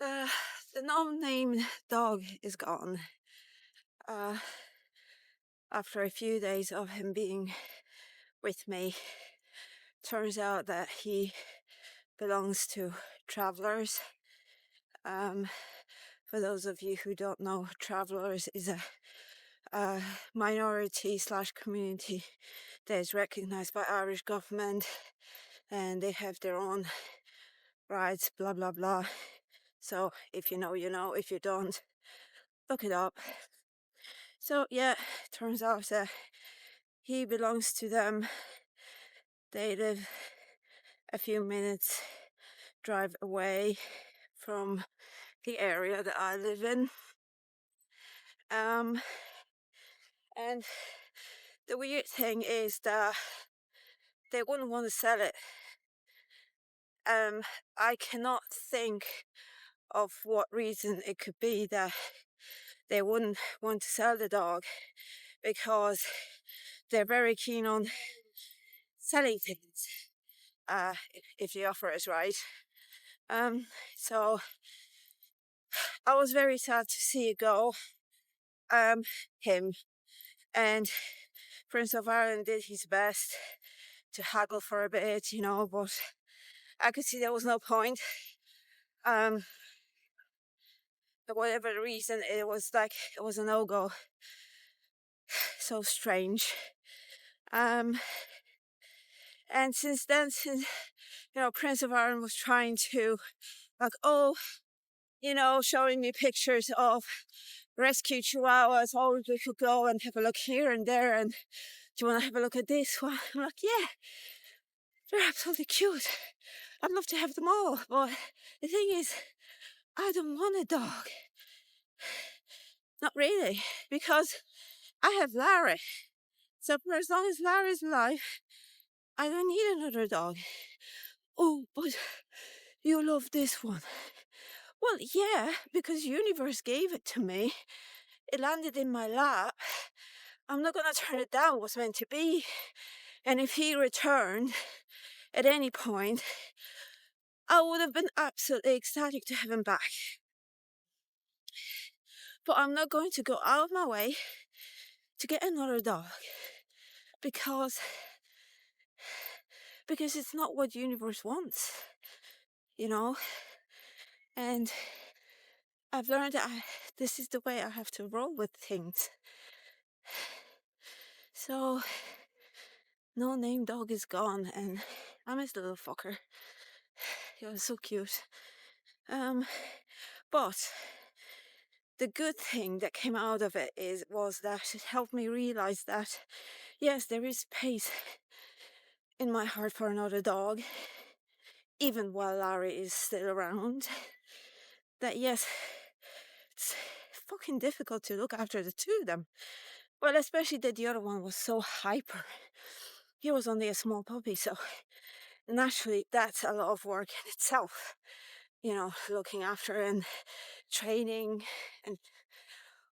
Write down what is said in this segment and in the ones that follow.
Uh, the no-name dog is gone. After a few days of him being with me, turns out that he belongs to travelers. For those of you who don't know, travelers is a minority / community that is recognized by Irish government, and they have their own rights, blah blah blah. So if you know, you know. If you don't, look it up. So yeah, turns out that he belongs to them. They live a few minutes drive away from the area that I live in. And the weird thing is that they wouldn't want to sell it. I cannot think of what reason it could be that they wouldn't want to sell the dog, because they're very keen on selling things, if the offer is right. So I was very sad to see it go. Him and Prince of Ireland did his best to haggle for a bit, but I could see there was no point. For whatever reason, it was a no-go. So strange. And since then, Prince of Ireland was trying to, showing me pictures of rescue chihuahuas. Oh, we could go and have a look here and there, and do you want to have a look at this one? I'm like, yeah, they're absolutely cute. I'd love to have them all, but the thing is, I don't want a dog. Not really, because I have Larry. So for as long as Larry's alive, I don't need another dog. Oh, but you love this one. Well, yeah, because the universe gave it to me. It landed in my lap. I'm not going to turn it down. It was meant to be. And if he returned at any point, I would have been absolutely ecstatic to have him back. But I'm not going to go out of my way to get another dog, because it's not what the universe wants, and I've learned that this is the way I have to roll with things. So no-name dog is gone, and I'm his little fucker. He was so cute. But the good thing that came out of it was that it helped me realize that, yes, there is space in my heart for another dog, even while Larry is still around. That, yes, it's fucking difficult to look after the two of them. Well, especially that the other one was so hyper. He was only a small puppy, so naturally that's a lot of work in itself. Looking after and training and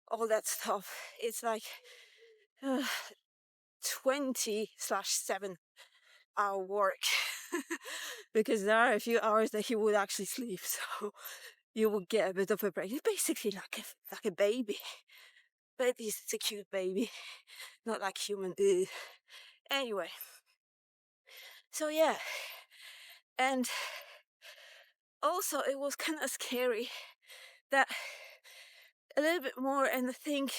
all that stuff. It's like 20/7 hour work because there are a few hours that he would actually sleep, so you would get a bit of a break. It's basically like a baby, but at least it's a cute baby, not like human. Anyway, so yeah, and also it was kind of scary that a little bit more, and I think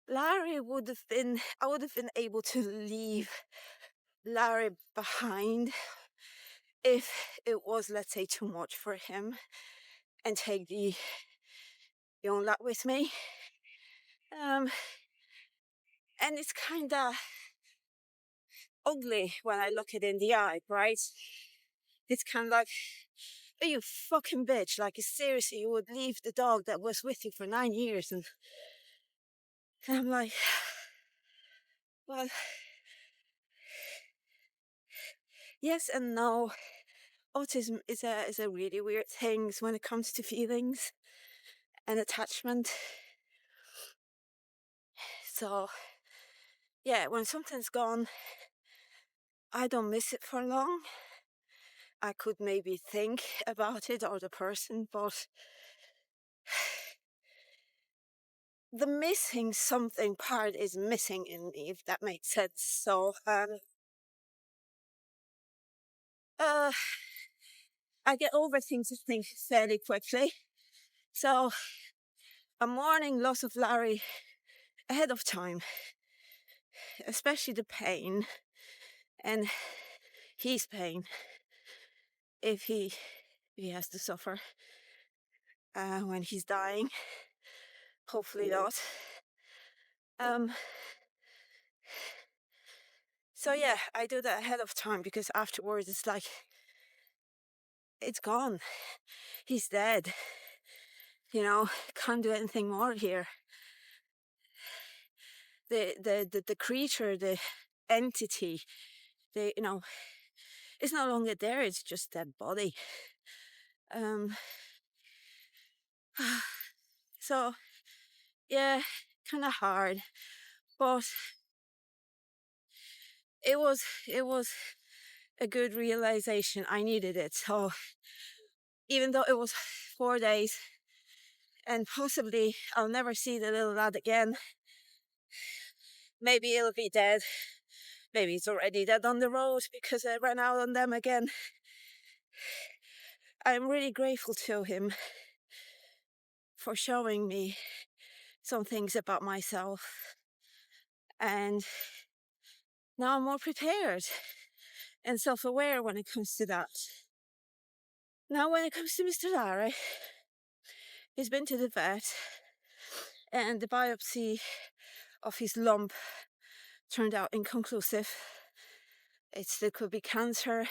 I would have been able to leave Larry behind if it was, let's say, too much for him, and take the young lad with me. And it's kind of ugly when I look it in the eye, right? It's kind of like, oh, you fucking bitch. Like, seriously, you would leave the dog that was with you for 9 years. And I'm like, well, yes and no. Autism is a really weird thing when it comes to feelings and attachment. So, yeah, when something's gone, I don't miss it for long. I could maybe think about it or the person, but the missing something part is missing in me, if that makes sense. So I get over things fairly quickly. So I'm mourning loss of Larry ahead of time, especially the pain and his pain if he has to suffer when he's dying. Hopefully not. So yeah, I do that ahead of time because afterwards it's like, it's gone. He's dead. You know, can't do anything more here. The creature, the entity, you know, it's no longer there. It's just dead body. So yeah, kind of hard, but it was a good realization. I needed it. So even though it was 4 days and possibly I'll never see the little lad again, maybe he'll be dead, maybe he's already dead on the road because I ran out on them again, I'm really grateful to him for showing me some things about myself, and now I'm more prepared and self-aware when it comes to that. Now when it comes to Mr. Larry, he's been to the vet and the biopsy of his lump turned out inconclusive. It still could be cancer,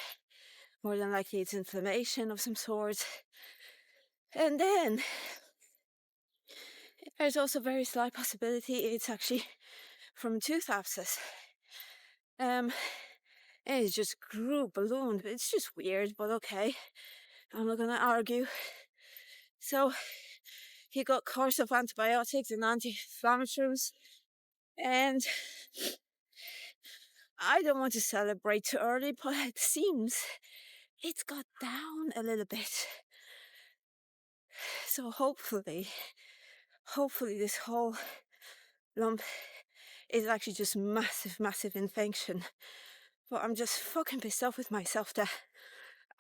more than likely it's inflammation of some sort. And then there's also a very slight possibility it's actually from tooth abscess. And it just grew, ballooned. It's just weird, but okay. I'm not gonna argue. So he got course of antibiotics and anti-inflammatories, and I don't want to celebrate too early, but it seems it's got down a little bit. So hopefully this whole lump is actually just massive infection. But I'm just fucking pissed off with myself that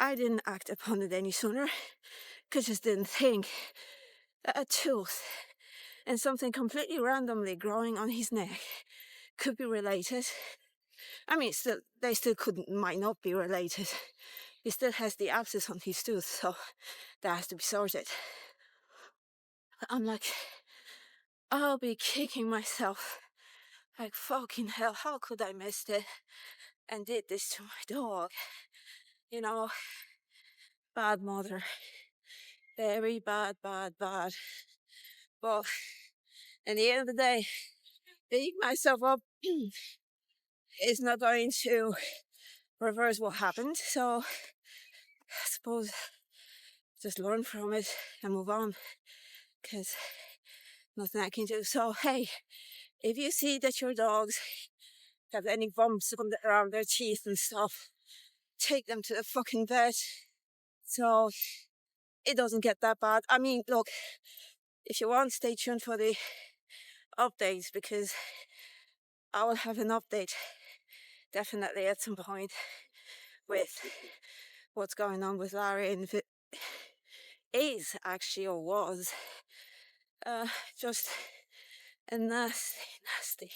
I didn't act upon it any sooner, because I just didn't think that a tooth and something completely randomly growing on his neck could be related. I mean, they still might not be related. He still has the abscess on his tooth, so that has to be sorted. I'm like, I'll be kicking myself. Like, fucking hell, how could I miss it and did this to my dog? You know, bad mother. Very bad. But at the end of the day, beating myself up is not going to reverse what happened. So I suppose just learn from it and move on, because nothing I can do. So hey, if you see that your dogs have any bumps around their teeth and stuff, take them to the fucking vet so it doesn't get that bad. I mean, look, if you want, stay tuned for the updates, because I will have an update definitely at some point with what's going on with Larry, and if it is actually or was just a nasty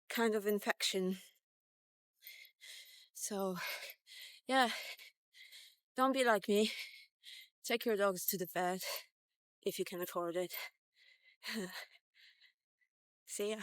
kind of infection. So yeah, don't be like me. Take your dogs to the vet if you can afford it. See ya.